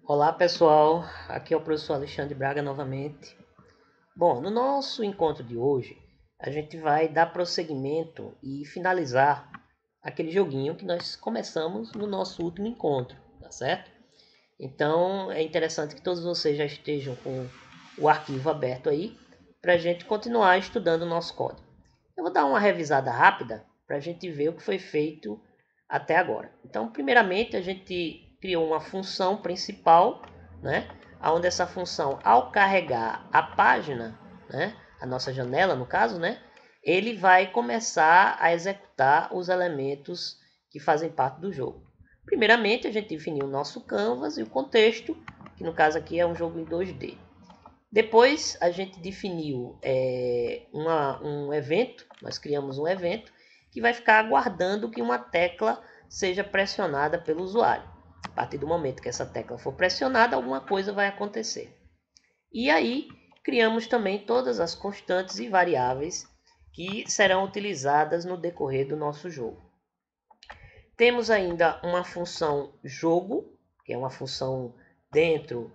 Olá pessoal, aqui é o professor Alexandre Braga novamente. Bom, no nosso encontro de hoje, a gente vai dar prosseguimento e finalizar aquele joguinho que nós começamos no nosso último encontro, tá certo? Então é interessante que todos vocês já estejam com o arquivo aberto aí para a gente continuar estudando o nosso código. Eu vou dar uma revisada rápida para a gente ver o que foi feito até agora. Então, primeiramente, a gente criou uma função principal, né? Onde essa função, ao carregar a página, né? A nossa janela, no caso, né? Ele vai começar a executar os elementos que fazem parte do jogo. Primeiramente, a gente definiu o nosso canvas e o contexto, que no caso aqui é um jogo em 2D. Depois a gente definiu um evento, nós criamos um evento que vai ficar aguardando que uma tecla seja pressionada pelo usuário. A partir do momento que essa tecla for pressionada, alguma coisa vai acontecer. E aí criamos também todas as constantes e variáveis que serão utilizadas no decorrer do nosso jogo. Temos ainda uma função jogo, que é uma função dentro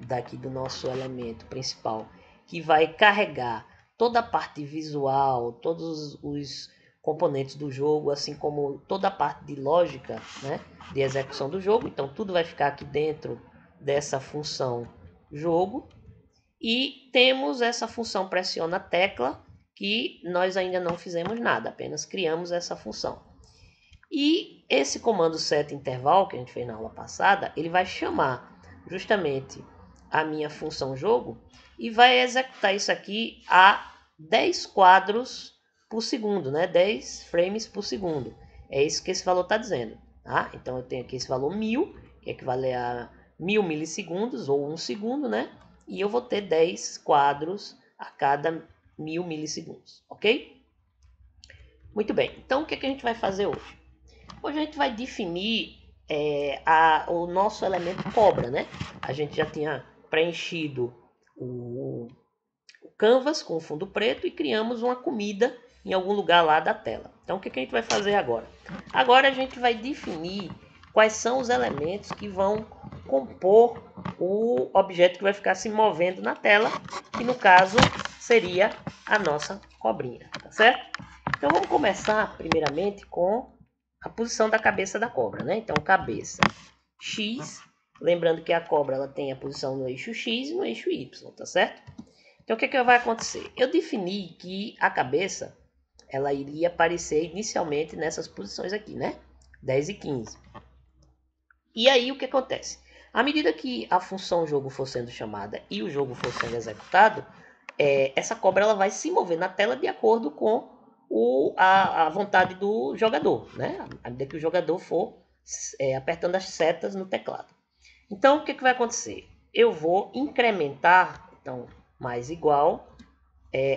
daqui do nosso elemento principal, que vai carregar toda a parte visual, todos os componentes do jogo, assim como toda a parte de lógica, né, de execução do jogo. Então tudo vai ficar aqui dentro dessa função jogo. E temos essa função pressiona a tecla, que nós ainda não fizemos nada, apenas criamos essa função. E esse comando set interval que a gente fez na aula passada, ele vai chamar justamente a minha função jogo e vai executar isso aqui a 10 quadros por segundo, né? 10 frames por segundo. É isso que esse valor está dizendo. Tá? Então eu tenho aqui esse valor 1000, que equivale a 1000 milissegundos ou 1 segundo, né? E eu vou ter 10 quadros a cada 1000 milissegundos, ok? Muito bem, então o que a gente vai fazer hoje? Hoje a gente vai definir o nosso elemento cobra, né? A gente já tinha preenchido o canvas com fundo preto e criamos uma comida em algum lugar lá da tela. Então o que a gente vai fazer agora? Agora a gente vai definir quais são os elementos que vão compor o objeto que vai ficar se movendo na tela, que no caso seria a nossa cobrinha, tá certo? Então vamos começar primeiramente com a posição da cabeça da cobra, né? Então cabeça X, lembrando que a cobra ela tem a posição no eixo X e no eixo Y, tá certo? Então o que vai acontecer? Eu defini que a cabeça ela iria aparecer inicialmente nessas posições aqui, né? 10 e 15. E aí o que acontece? À medida que a função jogo for sendo chamada e o jogo for sendo executado, essa cobra ela vai se mover na tela de acordo com a vontade do jogador, né? À medida que o jogador for apertando as setas no teclado. Então, o que vai acontecer? Eu vou incrementar, então, mais igual,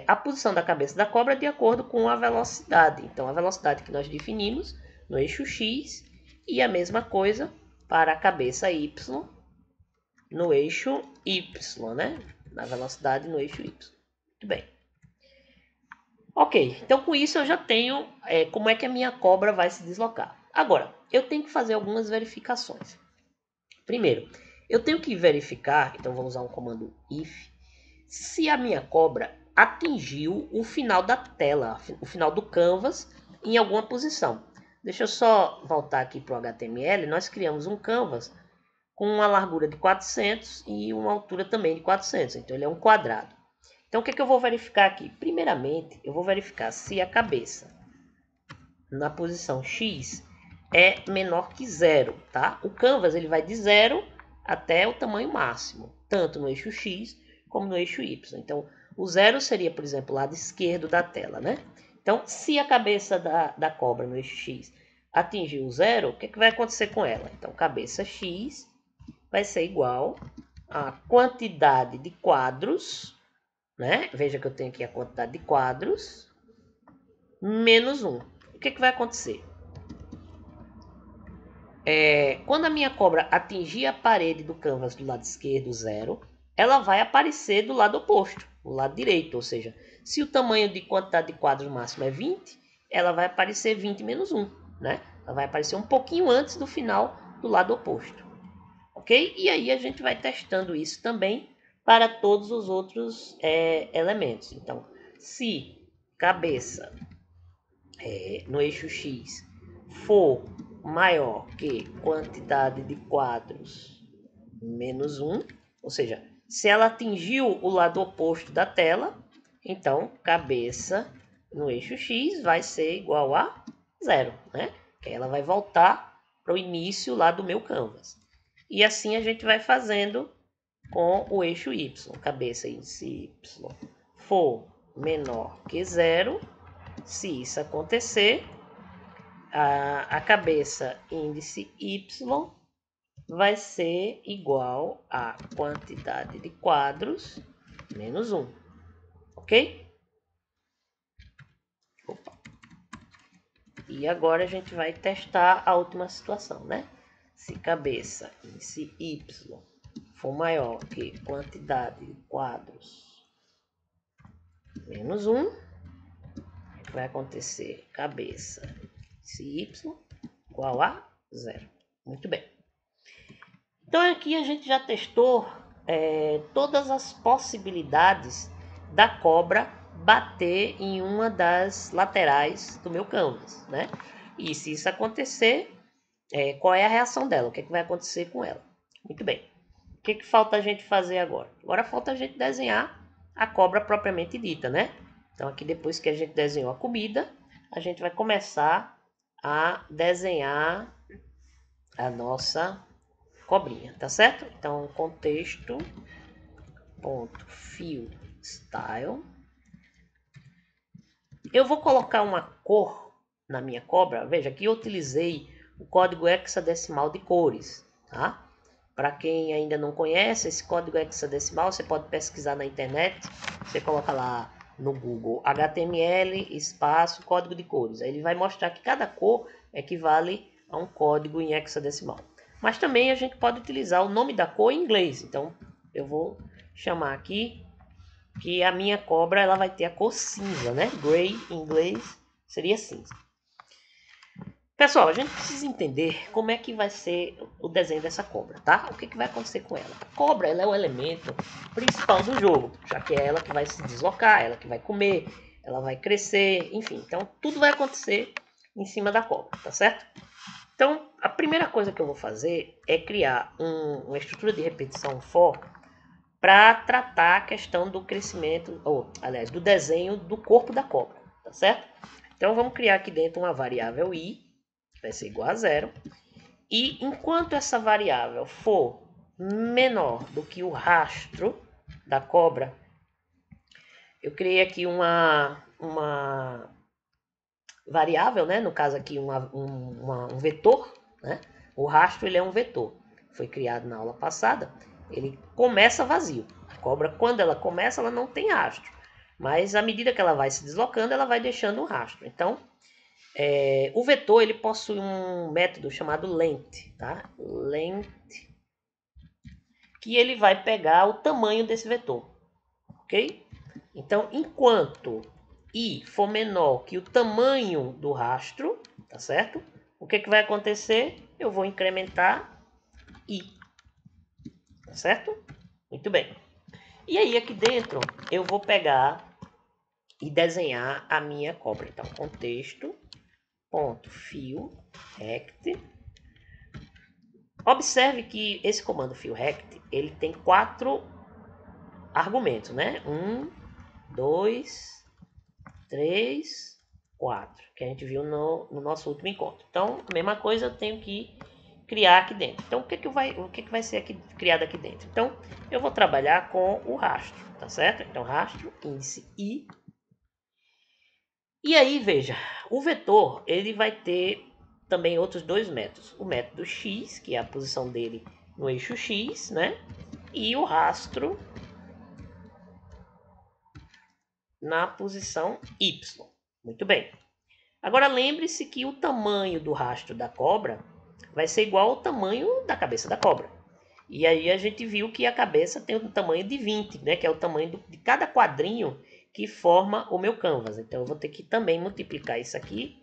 a posição da cabeça da cobra de acordo com a velocidade. Então, a velocidade que nós definimos no eixo X e a mesma coisa para a cabeça Y no eixo Y, né? Na velocidade no eixo Y. Muito bem. Ok, então com isso eu já tenho como é que a minha cobra vai se deslocar. Agora, eu tenho que fazer algumas verificações. Primeiro, eu tenho que verificar, então vou usar um comando if, se a minha cobra atingiu o final da tela, o final do canvas, em alguma posição. Deixa eu só voltar aqui para o HTML. Nós criamos um canvas com uma largura de 400 e uma altura também de 400. Então ele é um quadrado. Então o que eu vou verificar aqui? Primeiramente, eu vou verificar se a cabeça na posição X é menor que zero, tá? O canvas ele vai de 0 até o tamanho máximo, tanto no eixo X como no eixo Y. Então, o zero seria, por exemplo, o lado esquerdo da tela, né? Então, se a cabeça da cobra no eixo X atingir o zero, o que vai acontecer com ela? Então, cabeça X vai ser igual à quantidade de quadros, né? Veja que eu tenho aqui a quantidade de quadros, menos 1. O que vai acontecer? Quando a minha cobra atingir a parede do canvas do lado esquerdo, 0, ela vai aparecer do lado oposto, do lado direito. Ou seja, se o tamanho de quantidade de quadros máximo é 20, ela vai aparecer 20 menos 1. Né? Ela vai aparecer um pouquinho antes do final do lado oposto. ok? E aí a gente vai testando isso também para todos os outros elementos. Então, se cabeça no eixo X for maior que quantidade de quadros menos 1, ou seja, se ela atingiu o lado oposto da tela, então cabeça no eixo X vai ser igual a 0, né? Que ela vai voltar para o início lá do meu canvas. E assim a gente vai fazendo com o eixo Y. Cabeça índice Y for menor que 0, se isso acontecer, a cabeça índice Y vai ser igual a quantidade de quadros menos 1. Ok? Opa. E agora a gente vai testar a última situação, né? Se cabeça índice Y for maior que quantidade de quadros menos 1, o que vai acontecer? Cabeça índice Y igual a 0. Muito bem. Então aqui a gente já testou todas as possibilidades da cobra bater em uma das laterais do meu canvas, né? E se isso acontecer, qual é a reação dela? O que vai acontecer com ela? Muito bem. O que falta a gente fazer agora? Agora falta a gente desenhar a cobra propriamente dita, né? Então aqui depois que a gente desenhou a comida, a gente vai começar a desenhar a nossa cobrinha, tá certo? Então, contexto, ponto, fill, style. Eu vou colocar uma cor na minha cobra. Veja, aqui eu utilizei o código hexadecimal de cores, tá? Para quem ainda não conhece, esse código hexadecimal você pode pesquisar na internet. Você coloca lá no Google HTML espaço código de cores. Aí ele vai mostrar que cada cor equivale a um código em hexadecimal. Mas também a gente pode utilizar o nome da cor em inglês. Então eu vou chamar aqui que a minha cobra ela vai ter a cor cinza, né? Gray em inglês seria cinza. Pessoal, a gente precisa entender como é que vai ser o desenho dessa cobra, tá? O que vai acontecer com ela? A cobra ela é o elemento principal do jogo, já que é ela que vai se deslocar, ela que vai comer, ela vai crescer, enfim. Então, tudo vai acontecer em cima da cobra, tá certo? Então, a primeira coisa que eu vou fazer é criar uma estrutura de repetição for para tratar a questão do crescimento, ou, aliás, do desenho do corpo da cobra, tá certo? Então, vamos criar aqui dentro uma variável i, que vai ser igual a 0. E enquanto essa variável for menor do que o rastro da cobra, eu criei aqui uma variável, né? No caso aqui um vetor, né? O rastro ele é um vetor. Foi criado na aula passada. Ele começa vazio. A cobra, quando ela começa, ela não tem rastro. Mas à medida que ela vai se deslocando, ela vai deixando um rastro. Então, o vetor ele possui um método chamado length, tá? Length, que ele vai pegar o tamanho desse vetor, ok? Então, enquanto i for menor que o tamanho do rastro, tá certo? O que vai acontecer? Eu vou incrementar i, tá certo? Muito bem. E aí aqui dentro eu vou pegar e desenhar a minha cobra. Então, contexto, ponto, fill, rect. Observe que esse comando fill rect, ele tem 4 argumentos, né? 1, 2, 3, 4, que a gente viu no nosso último encontro. Então, a mesma coisa eu tenho que criar aqui dentro. Então, o que vai ser criado aqui dentro? Então, eu vou trabalhar com o rastro, tá certo? Então, rastro, índice i. E aí, veja, o vetor, ele vai ter também outros 2 métodos. O método x, que é a posição dele no eixo x, né? E o rastro na posição y. Muito bem. Agora lembre-se que o tamanho do rastro da cobra vai ser igual ao tamanho da cabeça da cobra. E aí a gente viu que a cabeça tem um tamanho de 20, né? Que é o tamanho de cada quadrinho que forma o meu canvas. Então eu vou ter que também multiplicar isso aqui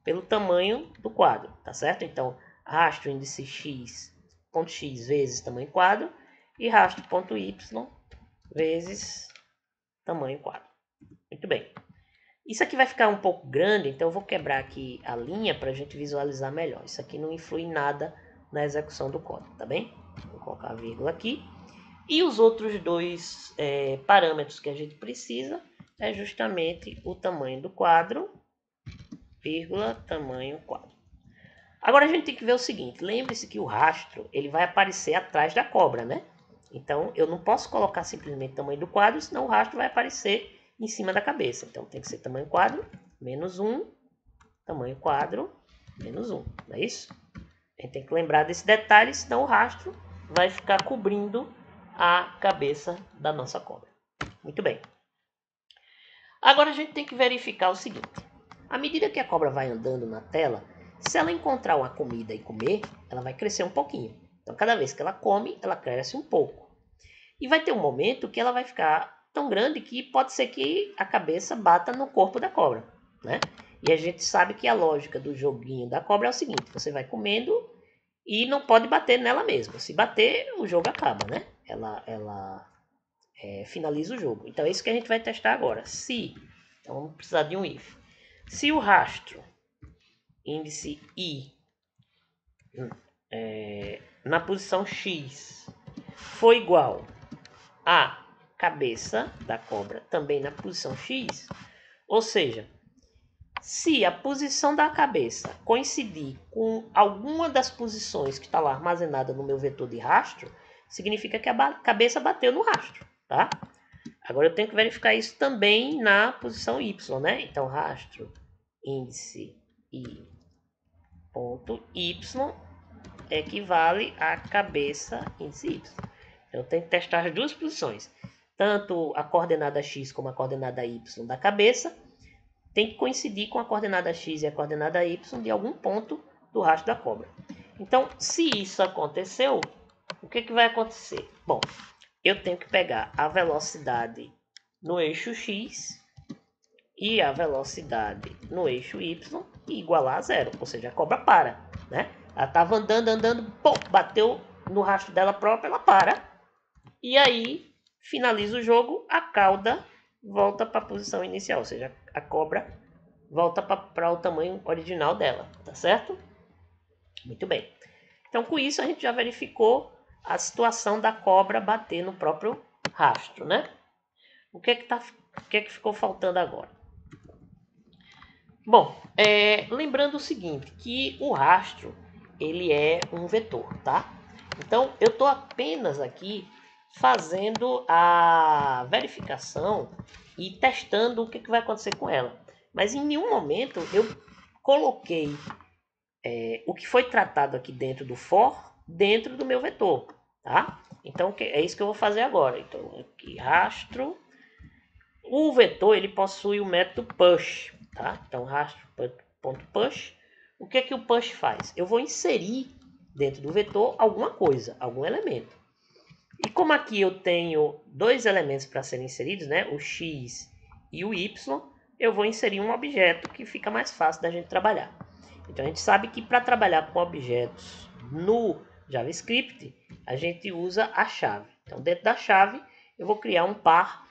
pelo tamanho do quadro, tá certo? Então, rastro índice x rastro.x vezes tamanho quadro e rastro.y vezes tamanho quadro. Muito bem. Isso aqui vai ficar um pouco grande, então eu vou quebrar aqui a linha para a gente visualizar melhor. Isso aqui não influi em nada na execução do código, tá bem? Vou colocar a vírgula aqui. E os outros dois parâmetros que a gente precisa é justamente o tamanho do quadro, vírgula, tamanho quadro. Agora a gente tem que ver o seguinte, lembre-se que o rastro ele vai aparecer atrás da cobra, né? Então eu não posso colocar simplesmente o tamanho do quadro, senão o rastro vai aparecer em cima da cabeça. Então tem que ser tamanho quadro, menos 1, tamanho quadro, menos 1, não é isso? A gente tem que lembrar desse detalhe, senão o rastro vai ficar cobrindo a cabeça da nossa cobra. Muito bem. Agora a gente tem que verificar o seguinte. À medida que a cobra vai andando na tela, se ela encontrar uma comida e comer, ela vai crescer um pouquinho. Então cada vez que ela come, ela cresce um pouco. E vai ter um momento que ela vai ficar tão grande que pode ser que a cabeça bata no corpo da cobra, né? E a gente sabe que a lógica do joguinho da cobra é o seguinte, você vai comendo e não pode bater nela mesma. Se bater, o jogo acaba, né? Ela finaliza o jogo. Então é isso que a gente vai testar agora. Então vamos precisar de um if. Se o rastro índice i na posição x for igual a cabeça da cobra também na posição x, ou seja, se a posição da cabeça coincidir com alguma das posições que está lá armazenada no meu vetor de rastro, significa que a cabeça bateu no rastro, tá? Agora eu tenho que verificar isso também na posição y, né? Então rastro índice i ponto y equivale a cabeça índice y. Eu tenho que testar as duas posições, tanto a coordenada x como a coordenada y da cabeça tem que coincidir com a coordenada x e a coordenada y de algum ponto do rastro da cobra. Então, se isso aconteceu, o que vai acontecer? Bom, eu tenho que pegar a velocidade no eixo x e a velocidade no eixo y e igualar a zero, ou seja, a cobra para, né? Ela estava andando, pô, bateu no rastro dela própria, ela para, e aí finaliza o jogo, a cauda volta para a posição inicial, ou seja, a cobra volta para o tamanho original dela, tá certo? Muito bem. Então, com isso, a gente já verificou a situação da cobra bater no próprio rastro, né? O que é que ficou faltando agora? Bom, lembrando o seguinte, que o rastro, ele é um vetor, tá? Então, eu estou apenas aqui fazendo a verificação e testando o que vai acontecer com ela. Mas em nenhum momento eu coloquei o que foi tratado aqui dentro do for dentro do meu vetor, tá? Então é isso que eu vou fazer agora. Então aqui rastro, o vetor ele possui o método push, tá? Então rastro.push, o que o push faz? Eu vou inserir dentro do vetor alguma coisa, algum elemento. E como aqui eu tenho dois elementos para serem inseridos, né? O x e o y, eu vou inserir um objeto que fica mais fácil da gente trabalhar. Então a gente sabe que para trabalhar com objetos no JavaScript, a gente usa a chave. Então dentro da chave eu vou criar um par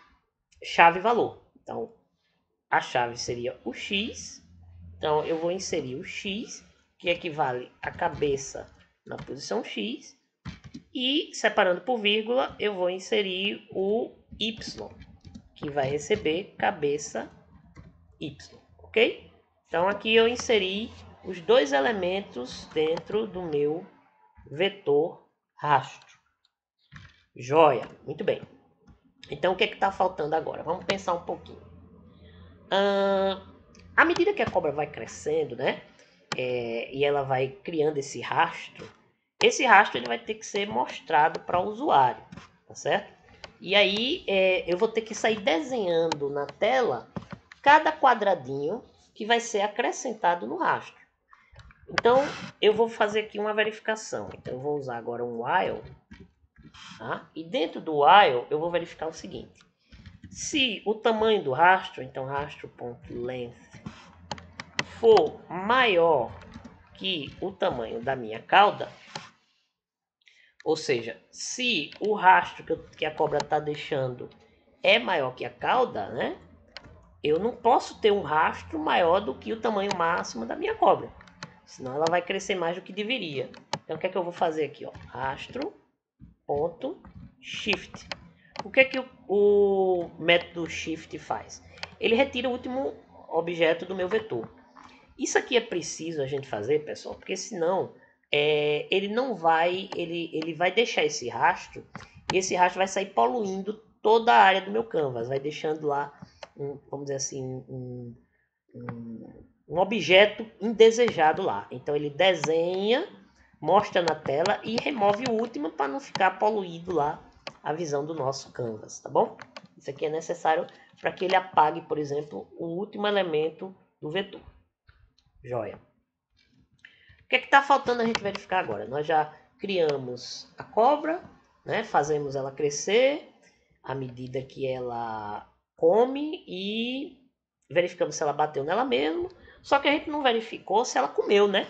chave-valor. Então a chave seria o x, então eu vou inserir o x, que equivale à cabeça na posição x, e separando por vírgula eu vou inserir o y, que vai receber cabeça y, ok? Então aqui eu inseri os dois elementos dentro do meu vetor rastro. Joia, muito bem. Então o que está faltando agora? Vamos pensar um pouquinho. À medida que a cobra vai crescendo, né? E ela vai criando esse rastro ele vai ter que ser mostrado para o usuário, tá certo? E aí eu vou ter que sair desenhando na tela cada quadradinho que vai ser acrescentado no rastro. Então, eu vou fazer aqui uma verificação. Então, eu vou usar agora um while. Tá? E dentro do while, eu vou verificar o seguinte. Se o tamanho do rastro, então rastro.length, for maior que o tamanho da minha cauda, Ou seja, se o rastro que a cobra está deixando é maior que a cauda, né? Eu não posso ter um rastro maior do que o tamanho máximo da minha cobra. Senão ela vai crescer mais do que deveria. Então o que é que eu vou fazer aqui? Ó? Rastro, ponto, shift. O que é que o método shift faz? Ele retira o último objeto do meu vetor. Isso aqui é preciso a gente fazer, pessoal, porque senão ele não vai, ele vai deixar esse rastro e esse rastro vai sair poluindo toda a área do meu canvas, vai deixando lá, vamos dizer assim, um objeto indesejado lá. Então ele desenha, mostra na tela e remove o último para não ficar poluído lá a visão do nosso canvas, tá bom? Isso aqui é necessário para que ele apague, por exemplo, o último elemento do vetor. Joia. O que é que está faltando a gente verificar agora? Nós já criamos a cobra, né? Fazemos ela crescer à medida que ela come e verificamos se ela bateu nela mesmo. Só que a gente não verificou se ela comeu, né?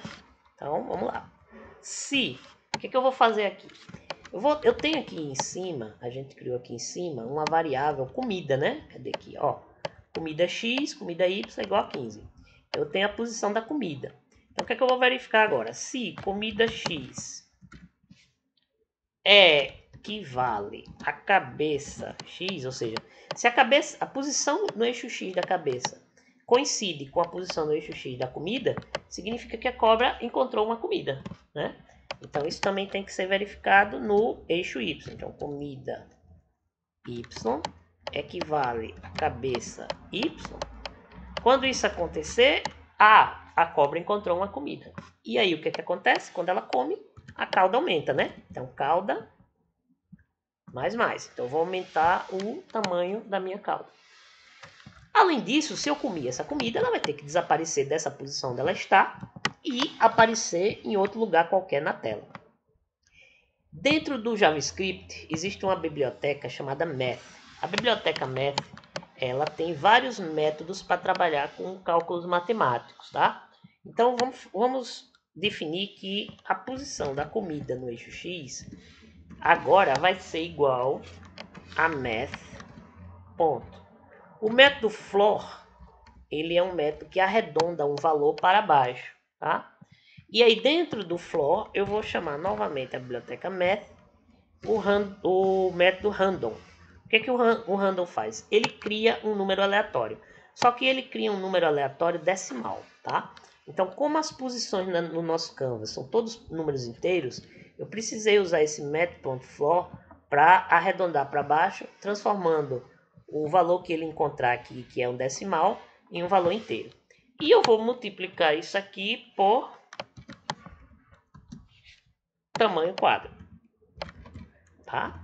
Então, vamos lá. Se, o que é que eu vou fazer aqui? Eu tenho aqui em cima, a gente criou aqui em cima uma variável comida, né? Cadê aqui? Ó, comida x, comida y é igual a 15. Eu tenho a posição da comida. Então, o que é que eu vou verificar agora? Se comida x equivale a cabeça x, ou seja, se a posição no eixo x da cabeça coincide com a posição no eixo x da comida, significa que a cobra encontrou uma comida, né? Então, isso também tem que ser verificado no eixo y. Então, comida y equivale a cabeça y. Quando isso acontecer, a cobra encontrou uma comida. E aí, o que acontece? Quando ela come, a cauda aumenta, né? Então, cauda mais. Então, eu vou aumentar o tamanho da minha cauda. Além disso, se eu comer essa comida, ela vai ter que desaparecer dessa posição onde ela está e aparecer em outro lugar qualquer na tela. Dentro do JavaScript, existe uma biblioteca chamada Math. A biblioteca Math, ela tem vários métodos para trabalhar com cálculos matemáticos, tá? Então, vamos definir que a posição da comida no eixo X agora vai ser igual a math. Ponto. O método floor, ele é um método que arredonda um valor para baixo, tá? E aí dentro do floor eu vou chamar novamente a biblioteca math, o método random. O que o random faz? Ele cria um número aleatório, só que ele cria um número aleatório decimal, tá? Então, como as posições no nosso canvas são todos números inteiros, eu precisei usar esse math.floor para arredondar para baixo, transformando o valor que ele encontrar aqui, que é um decimal, em um valor inteiro. E eu vou multiplicar isso aqui por tamanho quadro. Tá?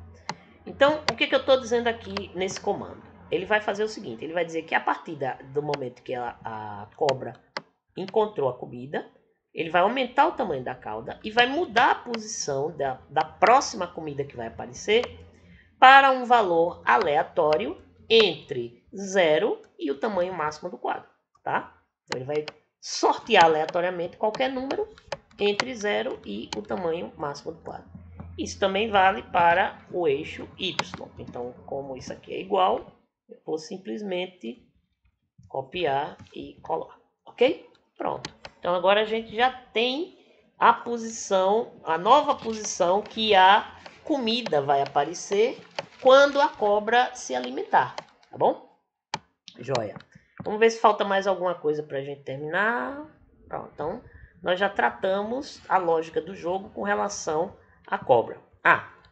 Então, o que eu estou dizendo aqui nesse comando? Ele vai fazer o seguinte, ele vai dizer que a partir do momento que a cobra encontrou a comida, ele vai aumentar o tamanho da cauda e vai mudar a posição da próxima comida que vai aparecer para um valor aleatório entre 0 e o tamanho máximo do quadro, tá? Então ele vai sortear aleatoriamente qualquer número entre 0 e o tamanho máximo do quadro. Isso também vale para o eixo y. Então, como isso aqui é igual, eu vou simplesmente copiar e colar, ok? Pronto. Então agora a gente já tem a posição, a nova posição que a comida vai aparecer quando a cobra se alimentar, tá bom? Joia. Vamos ver se falta mais alguma coisa para a gente terminar. Pronto, então nós já tratamos a lógica do jogo com relação à cobra.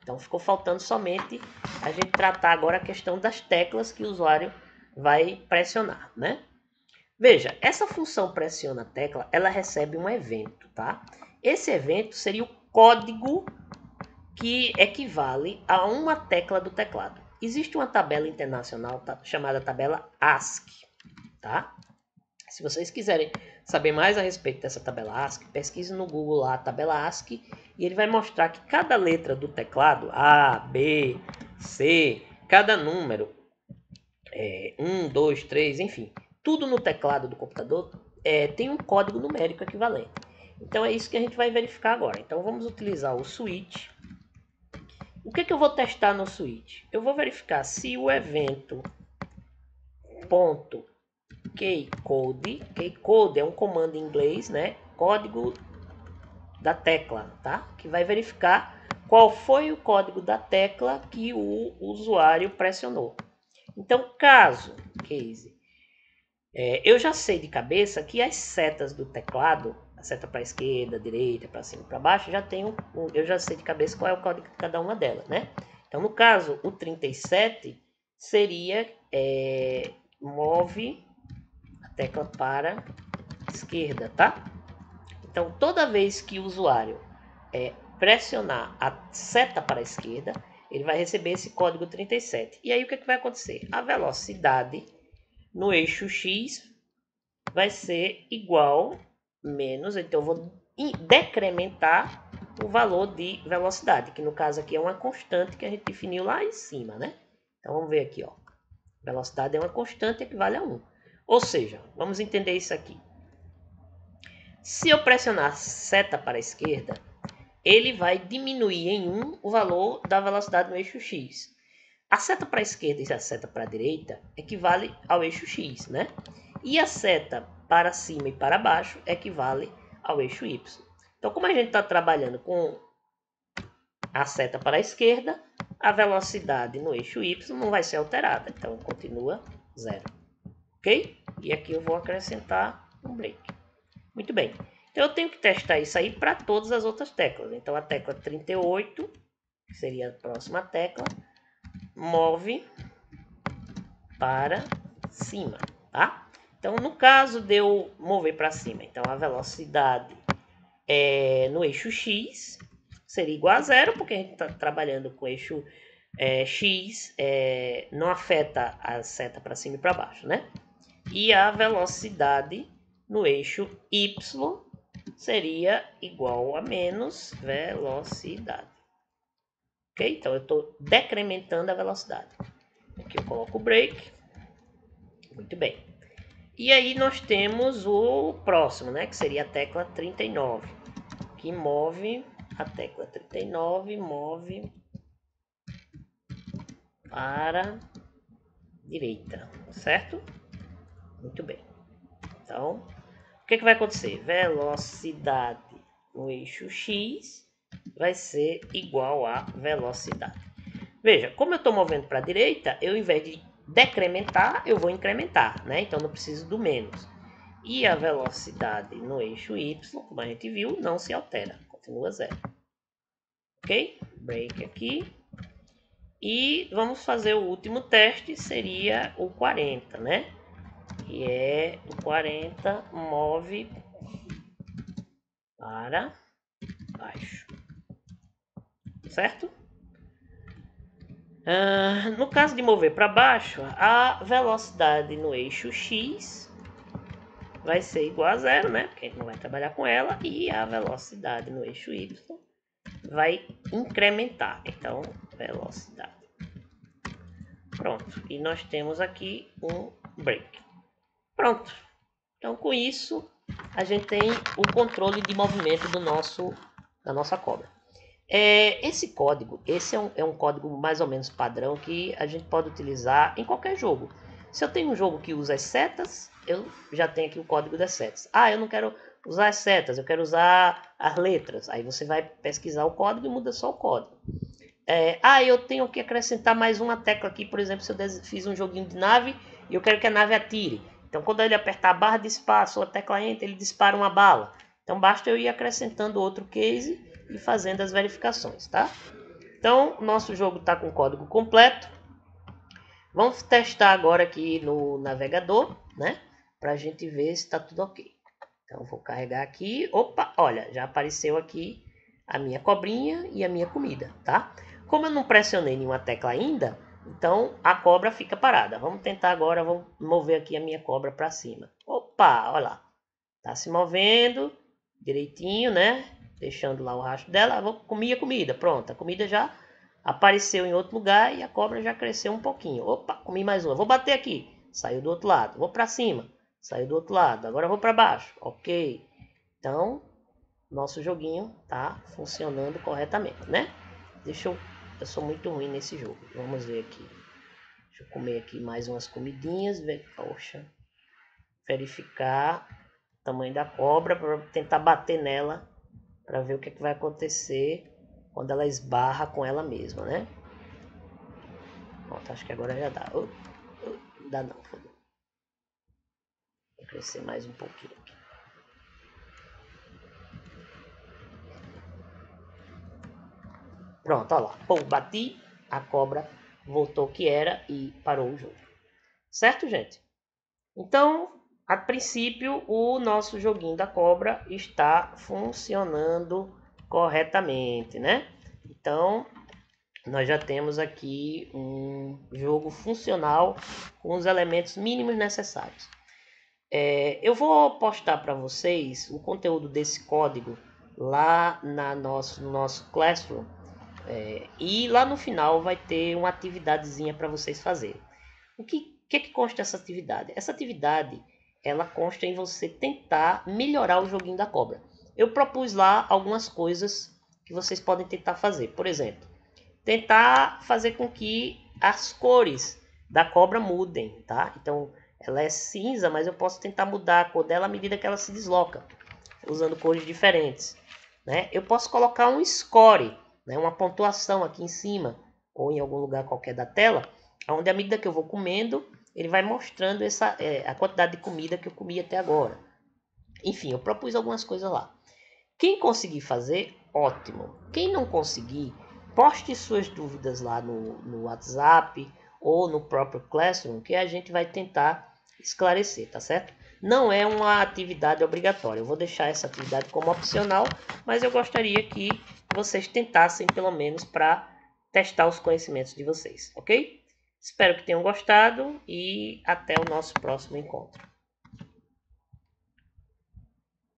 Então ficou faltando somente a gente tratar agora a questão das teclas que o usuário vai pressionar, né? Veja, essa função pressiona a tecla, ela recebe um evento, tá? Esse evento seria o código que equivale a uma tecla do teclado. Existe uma tabela internacional chamada tabela ASCII, tá? Se vocês quiserem saber mais a respeito dessa tabela ASCII, pesquise no Google lá a tabela ASCII e ele vai mostrar que cada letra do teclado, A, B, C, cada número, 1, 2, 3, enfim, tudo no teclado do computador tem um código numérico equivalente. Então é isso que a gente vai verificar agora. Então vamos utilizar o switch O que eu vou testar no switch? Eu vou verificar se o evento .keycode, keycode é um comando em inglês, né? Código da tecla, tá? Que vai verificar qual foi o código da tecla que o usuário pressionou. Então, caso, case, eu já sei de cabeça que as setas do teclado, a seta para a esquerda, direita, para cima e para baixo, eu já sei de cabeça qual é o código de cada uma delas, né? Então, no caso, o 37 seria move a tecla para esquerda, tá? Então, toda vez que o usuário pressionar a seta para a esquerda, ele vai receber esse código 37. E aí, o que vai acontecer? A velocidade no eixo X vai ser igual menos, então eu vou decrementar o valor de velocidade, que no caso aqui é uma constante que a gente definiu lá em cima, né? Então, vamos ver aqui, ó. Velocidade é uma constante, equivale a 1. Ou seja, vamos entender isso aqui. Se eu pressionar seta para a esquerda, ele vai diminuir em 1 o valor da velocidade no eixo X. A seta para a esquerda e a seta para a direita equivale ao eixo X, né? E a seta para cima e para baixo equivale ao eixo Y. Então, como a gente está trabalhando com a seta para a esquerda, a velocidade no eixo Y não vai ser alterada. Então, continua 0. Ok? E aqui eu vou acrescentar um break. Muito bem. Então, eu tenho que testar isso aí para todas as outras teclas. Então, a tecla 38, que seria a próxima tecla, move para cima, tá? Então, no caso de eu mover para cima, então a velocidade no eixo X seria igual a 0, porque a gente está trabalhando com o eixo X, não afeta a seta para cima e para baixo, né? E a velocidade no eixo Y seria igual a menos velocidade. Ok? Então, eu estou decrementando a velocidade. Aqui eu coloco o break. Muito bem. E aí nós temos o próximo, né? Que seria a tecla 39. Que move a tecla 39, move para direita, certo? Muito bem. Então, o que vai acontecer? Velocidade no eixo X vai ser igual a velocidade. Veja, como eu estou movendo para a direita, eu, ao invés de decrementar, eu vou incrementar, né? Então, não preciso do menos. E a velocidade no eixo Y, como a gente viu, não se altera, continua 0. Ok? Break aqui. E vamos fazer o último teste, seria o 40, né? Que é o 40 move para baixo. Certo? No caso de mover para baixo, a velocidade no eixo X vai ser igual a 0, né? Porque a gente não vai trabalhar com ela. E a velocidade no eixo Y vai incrementar. Então, velocidade. Pronto. E nós temos aqui um break. Pronto. Então, com isso, a gente tem o controle de movimento da nossa cobra. Esse código, é um código mais ou menos padrão que a gente pode utilizar em qualquer jogo. Se eu tenho um jogo que usa as setas, eu já tenho aqui o código das setas. Eu não quero usar as setas, eu quero usar as letras. Aí você vai pesquisar o código e muda só o código. Eu tenho que acrescentar mais uma tecla aqui, por exemplo, se eu fiz um joguinho de nave e eu quero que a nave atire. Então, quando ele apertar a barra de espaço ou a tecla Enter, ele dispara uma bala. Então, basta eu ir acrescentando outro case e fazendo as verificações, tá? Então, nosso jogo está com o código completo. Vamos testar agora aqui no navegador, né? Para a gente ver se está tudo ok. Então, vou carregar aqui. Opa, olha, já apareceu aqui a minha cobrinha e a minha comida, tá? Como eu não pressionei nenhuma tecla ainda, então a cobra fica parada. Vamos tentar agora, vou mover aqui a minha cobra para cima. Opa, olha lá. Tá se movendo direitinho, né? Deixando lá o rastro dela. Vou comer a comida. Pronto, a comida já apareceu em outro lugar e a cobra já cresceu um pouquinho. Opa, comi mais uma. Vou bater aqui. Saiu do outro lado. Vou para cima. Saiu do outro lado. Agora eu vou para baixo. Ok. Então, nosso joguinho tá funcionando corretamente, né? Deixa eu eu sou muito ruim nesse jogo. Vamos ver aqui. Deixa eu comer aqui mais umas comidinhas. Poxa. Verificar o tamanho da cobra para tentar bater nela. Para ver o que, é que vai acontecer quando ela esbarra com ela mesma, né? Pronto, acho que agora já dá. Não dá não, fodeu. Vou crescer mais um pouquinho aqui. Pronto, olha lá. Pô, bati, a cobra voltou o que era e parou o jogo. Certo, gente? Então, a princípio, o nosso joguinho da cobra está funcionando corretamente, né? Então, nós já temos aqui um jogo funcional com os elementos mínimos necessários. Eu vou postar para vocês o conteúdo desse código lá no nosso Classroom. E lá no final vai ter uma atividadezinha para vocês fazerem. O que consta essa atividade? Essa atividade ela consta em você tentar melhorar o joguinho da cobra. Eu propus lá algumas coisas que vocês podem tentar fazer. Por exemplo, tentar fazer com que as cores da cobra mudem, tá? Então, ela é cinza, mas eu posso tentar mudar a cor dela à medida que ela se desloca, usando cores diferentes, né? Eu posso colocar um score, né? Uma pontuação aqui em cima, ou em algum lugar qualquer da tela, onde à medida que eu vou comendo, ele vai mostrando a quantidade de comida que eu comi até agora. Enfim, eu propus algumas coisas lá. Quem conseguir fazer, ótimo. Quem não conseguir, poste suas dúvidas lá no WhatsApp ou no próprio Classroom, que a gente vai tentar esclarecer, tá certo? Não é uma atividade obrigatória. Eu vou deixar essa atividade como opcional, mas eu gostaria que vocês tentassem pelo menos para testar os conhecimentos de vocês, ok? Espero que tenham gostado e até o nosso próximo encontro.